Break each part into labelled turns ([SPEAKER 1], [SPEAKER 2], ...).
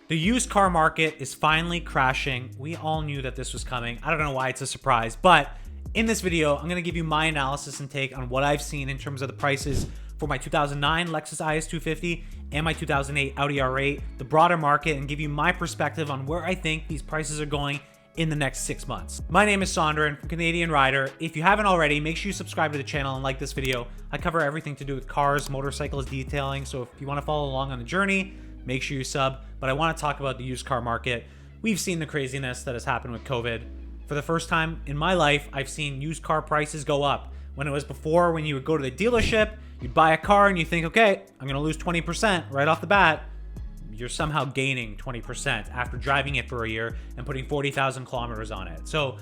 [SPEAKER 1] The used car market is finally crashing. We all knew that this was coming. I don't know why it's a surprise, but in this video, I'm going to give you my analysis and take on what I've seen in terms of the prices for my 2009 Lexus IS250 and my 2008 Audi R8, the broader market, and give you my perspective on where I think these prices are going in the next 6 months. My name is Sonduren from Canadian Rider. If you haven't already, make sure you subscribe to the channel and like this video. I cover everything to do with cars, motorcycles, detailing, so if you want to follow along on the journey, make sure you sub. But I want to talk about the used car market. We've seen the craziness that has happened with COVID. For the first time in my life, I've seen used car prices go up. When it was before, when you would go to the dealership, you'd buy a car and you think, okay, I'm going to lose 20% right off the bat. You're somehow gaining 20% after driving it for a year and putting 40,000 kilometers on it. So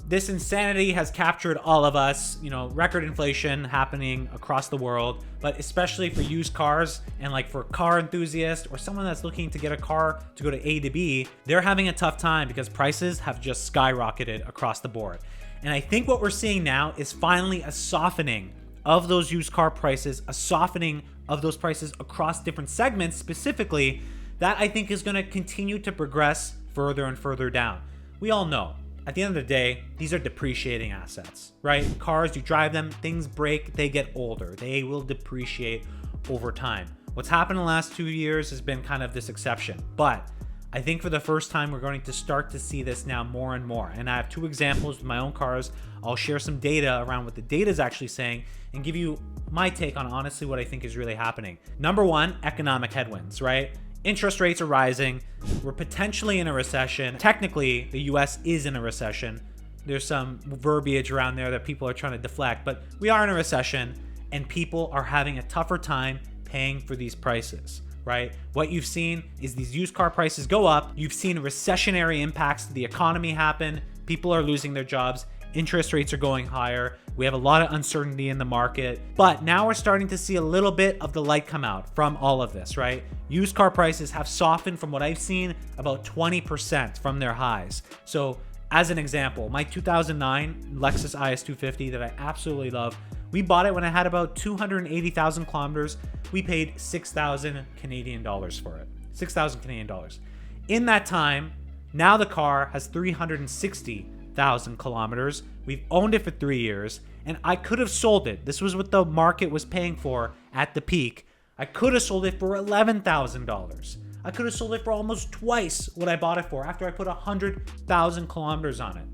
[SPEAKER 1] this insanity has captured all of us, record inflation happening across the world, but especially for used cars and like for car enthusiasts or someone that's looking to get a car to go to A to B, they're having a tough time because prices have just skyrocketed across the board. And I think what we're seeing now is finally a softening of those used car prices, a softening of those prices across different segments specifically, that I think is going to continue to progress further and further down. We all know, at the end of the day, these are depreciating assets, right? Cars, you drive them, things break, they get older. They will depreciate over time. What's happened in the last 2 years has been kind of this exception, but I think for the first time, we're going to start to see this now more and more. And I have two examples with my own cars. I'll share some data around what the data is actually saying and give you my take on honestly what I think is really happening. Number one, economic headwinds, right? Interest rates are rising. We're potentially in a recession. Technically, the US is in a recession. There's some verbiage around there that people are trying to deflect, but we are in a recession and people are having a tougher time paying for these prices, right? What you've seen is these used car prices go up. You've seen recessionary impacts to the economy happen. People are losing their jobs. Interest rates are going higher. We have a lot of uncertainty in the market, but now we're starting to see a little bit of the light come out from all of this, right? Used car prices have softened from what I've seen about 20% from their highs. So as an example, my 2009 Lexus IS250 that I absolutely love, we bought it when I had about 280,000 kilometers. We paid 6,000 Canadian dollars for it. 6,000 Canadian dollars. In that time, now the car has 360,000 kilometers. We've owned it for 3 years, and I could have sold it. This was what the market was paying for at the peak. I could have sold it for $11,000. I could have sold it for almost twice what I bought it for after I put 100,000 kilometers on it.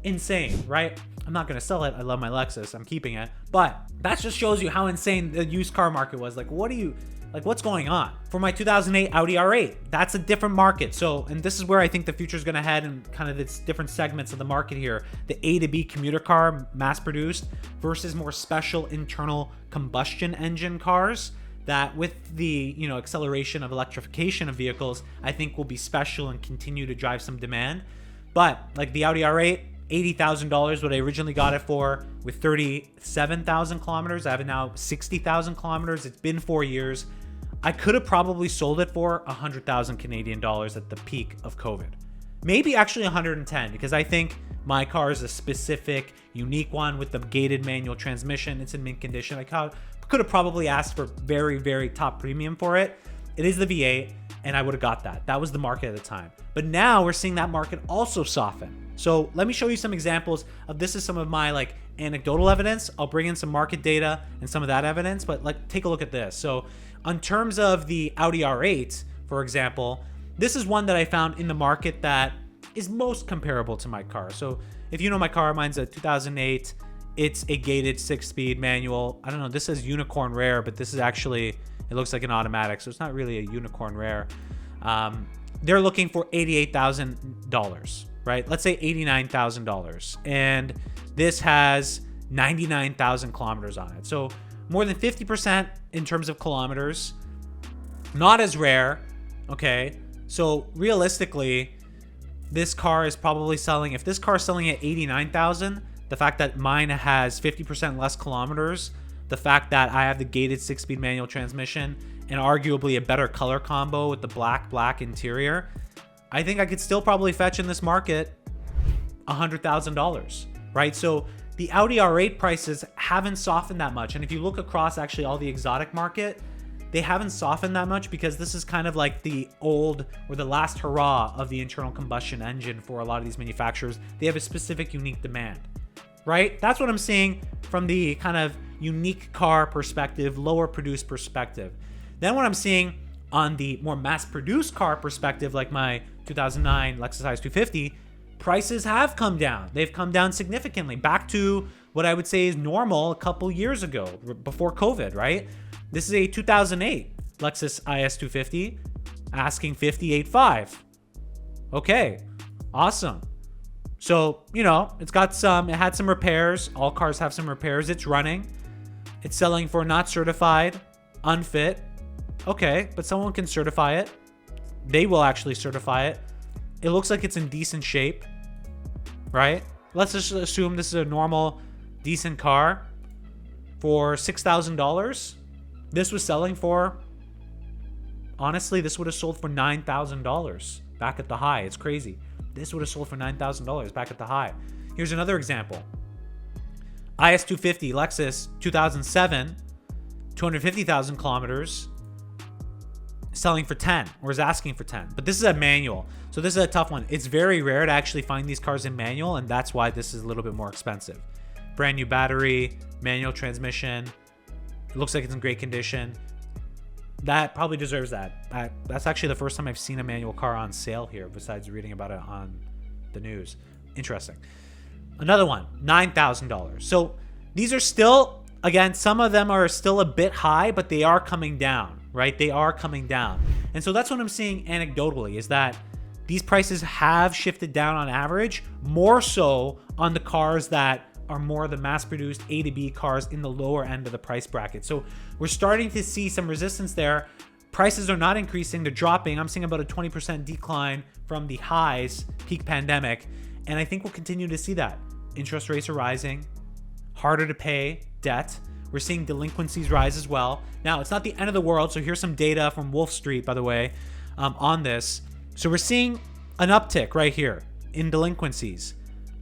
[SPEAKER 1] Insane, right? I'm not going to sell it. I love my Lexus. I'm keeping it. But that just shows you how insane the used car market was. What's going on? For my 2008 Audi R8, that's a different market. So, and this is where I think the future is going to head and kind of its different segments of the market here. The A to B commuter car, mass produced, versus more special internal combustion engine cars that with the, acceleration of electrification of vehicles, I think will be special and continue to drive some demand. But like the Audi R8, $80,000, what I originally got it for, with 37,000 kilometers. I have it now 60,000 kilometers. It's been 4 years. I could have probably sold it for 100,000 Canadian dollars at the peak of COVID. Maybe actually 110, because I think my car is a specific, unique one with the gated manual transmission. It's in mint condition. I could have probably asked for very, very top premium for it. It is the V8, and I would have got that. That was the market at the time. But now we're seeing that market also soften. So let me show you some examples of this is some of my anecdotal evidence. I'll bring in some market data and some of that evidence, but take a look at this. So in terms of the Audi R8, for example, this is one that I found in the market that is most comparable to my car. So if you know my car, mine's a 2008. It's a gated 6-speed manual. I don't know, this says Unicorn Rare, but this is actually, it looks like an automatic, so it's not really a Unicorn Rare. They're looking for $88,000, right? Let's say $89,000. And this has 99,000 kilometers on it. So more than 50% in terms of kilometers. Not as rare, okay? So realistically, this car is probably selling, if this car is selling at 89,000, the fact that mine has 50% less kilometers, the fact that I have the gated 6-speed manual transmission and arguably a better color combo with the black interior, I think I could still probably fetch in this market $100,000, right? So the Audi R8 prices haven't softened that much. And if you look across actually all the exotic market, they haven't softened that much because this is kind of like the old or the last hurrah of the internal combustion engine for a lot of these manufacturers. They have a specific unique demand, right? That's what I'm seeing from the kind of unique car perspective, lower produced perspective. Then what I'm seeing on the more mass produced car perspective, like my 2009 Lexus IS250, prices have come down. They've come down significantly back to what I would say is normal a couple years ago, before COVID, right? This is a 2008 Lexus IS250 asking $58,500. Okay, awesome. So, you know, it had some repairs. All cars have some repairs. It's running. It's selling for not certified, unfit. Okay, but someone can certify it. They will actually certify it. It looks like it's in decent shape, right? Let's just assume this is a normal, decent car for $6,000. This was selling for, honestly, this would have sold for $9,000 back at the high. It's crazy. This would have sold for $9,000 back at the high. Here's another example. IS250 Lexus 2007, 250,000 kilometers, selling for 10, or is asking for 10. But this is a manual, so this is a tough one. It's very rare to actually find these cars in manual, and that's why this is a little bit more expensive. Brand new battery, manual transmission. It looks like it's in great condition. That probably deserves that. That's actually the first time I've seen a manual car on sale here, besides reading about it on the news. Interesting. Another one, $9,000. So these are still, again, some of them are still a bit high, but they are coming down, right? They are coming down. And so that's what I'm seeing anecdotally, is that these prices have shifted down on average, more so on the cars that are more the mass-produced A to B cars in the lower end of the price bracket. So we're starting to see some resistance there. Prices are not increasing, they're dropping. I'm seeing about a 20% decline from the highs, peak pandemic, and I think we'll continue to see that. Interest rates are rising, harder to pay debt. We're seeing delinquencies rise as well. Now, it's not the end of the world, so here's some data from Wolf Street, by the way, on this. So we're seeing an uptick right here in delinquencies.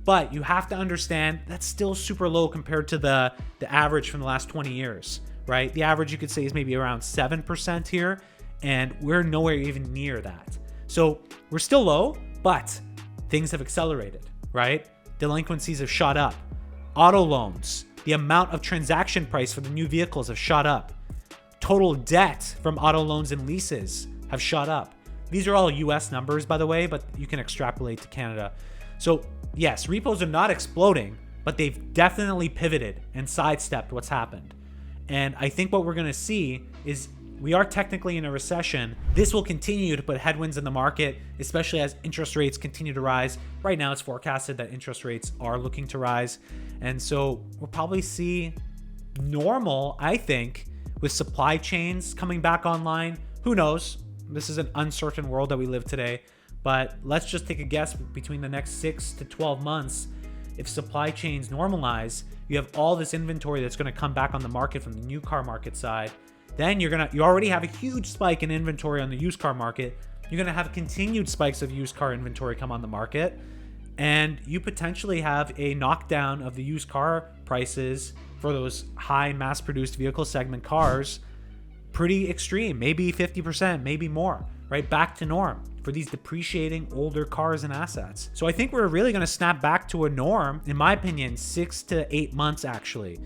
[SPEAKER 1] But you have to understand that's still super low compared to the average from the last 20 years, right? The average you could say is maybe around 7% here, and we're nowhere even near that. So we're still low, but things have accelerated, right? Delinquencies have shot up. Auto loans, the amount of transaction price for the new vehicles have shot up. Total debt from auto loans and leases have shot up. These are all US numbers, by the way, but you can extrapolate to Canada. So yes, repos are not exploding, but they've definitely pivoted and sidestepped what's happened. And I think what we're going to see is we are technically in a recession. This will continue to put headwinds in the market, especially as interest rates continue to rise. Right now, it's forecasted that interest rates are looking to rise. And so we'll probably see normal, I think, with supply chains coming back online. Who knows? This is an uncertain world that we live today. But let's just take a guess between the next 6 to 12 months. If supply chains normalize, you have all this inventory that's going to come back on the market from the new car market side. Then you already have a huge spike in inventory on the used car market. You're going to have continued spikes of used car inventory come on the market. And you potentially have a knockdown of the used car prices for those high mass-produced vehicle segment cars. Pretty extreme, maybe 50%, maybe more, right? Back to norm for these depreciating older cars and assets. So I think we're really going to snap back to a norm, in my opinion, 6 to 8 months actually,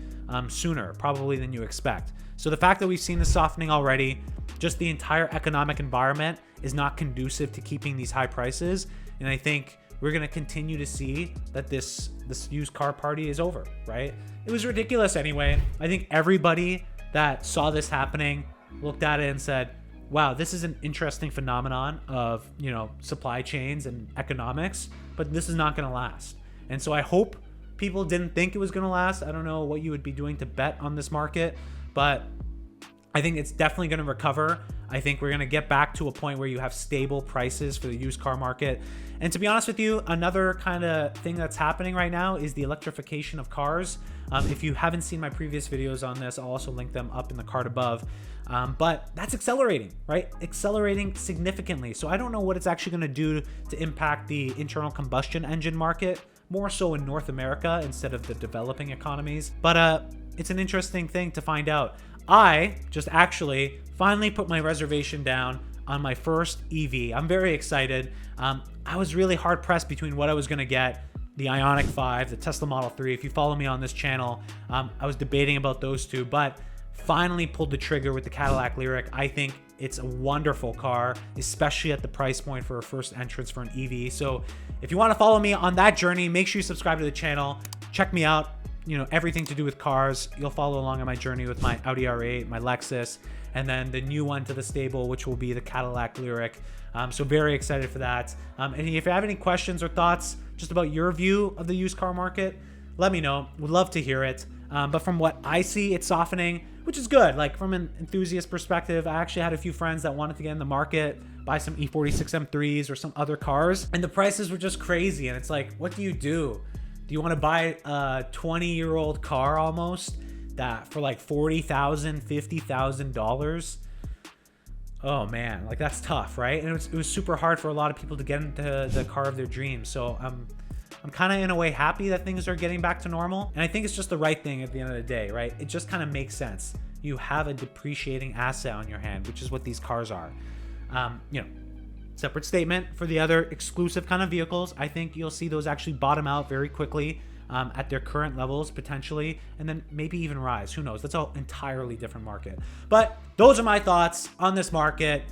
[SPEAKER 1] sooner probably than you expect. So the fact that we've seen the softening already, just the entire economic environment is not conducive to keeping these high prices. And I think we're going to continue to see that this used car party is over, right? It was ridiculous anyway. I think everybody that saw this happening looked at it and said, wow, this is an interesting phenomenon of, supply chains and economics, but this is not going to last. And so I hope people didn't think it was going to last. I don't know what you would be doing to bet on this market, but I think it's definitely going to recover. I think we're going to get back to a point where you have stable prices for the used car market. And to be honest with you, another kind of thing that's happening right now is the electrification of cars. If you haven't seen my previous videos on this, I'll also link them up in the card above. But that's accelerating, right? Accelerating significantly. So I don't know what it's actually going to do to impact the internal combustion engine market, more so in North America instead of the developing economies. But it's an interesting thing to find out. I just actually finally put my reservation down on my first EV. I'm very excited. I was really hard pressed between what I was gonna get, the Ioniq 5, the Tesla Model 3. If you follow me on this channel, I was debating about those two, but finally pulled the trigger with the Cadillac Lyriq. I think it's a wonderful car, especially at the price point for a first entrance for an EV. So if you want to follow me on that journey, make sure you subscribe to the channel. Check me out, you know, everything to do with cars. You'll follow along on my journey with my Audi R8, my Lexus, and then the new one to the stable, which will be the Cadillac Lyriq. So very excited for that. And if you have any questions or thoughts just about your view of the used car market, let me know. Would love to hear it. But from what I see, it's softening, which is good. Like from an enthusiast perspective, I actually had a few friends that wanted to get in the market, buy some E46 M3s or some other cars, and the prices were just crazy. And it's like, what do? Do you want to buy a 20-year-old car almost that for like $40,000, $50,000? Oh man, like that's tough, right? And it was super hard for a lot of people to get into the car of their dreams. So I'm kind of in a way happy that things are getting back to normal. And I think it's just the right thing at the end of the day, right? It just kind of makes sense. You have a depreciating asset on your hand, which is what these cars are. You know, separate statement for the other exclusive kind of vehicles. I think you'll see those actually bottom out very quickly at their current levels potentially, and then maybe even rise. Who knows? That's an entirely different market. But those are my thoughts on this market.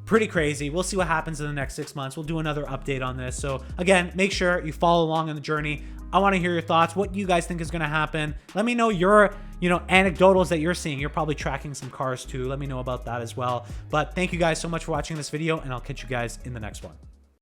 [SPEAKER 1] Pretty crazy. We'll see what happens in the next 6 months. We'll do another update on this. So again, make sure you follow along on the journey. I want to hear your thoughts. What you guys think is going to happen? Let me know your, anecdotals that you're seeing. You're probably tracking some cars too. Let me know about that as well. But thank you guys so much for watching this video, and I'll catch you guys in the next one.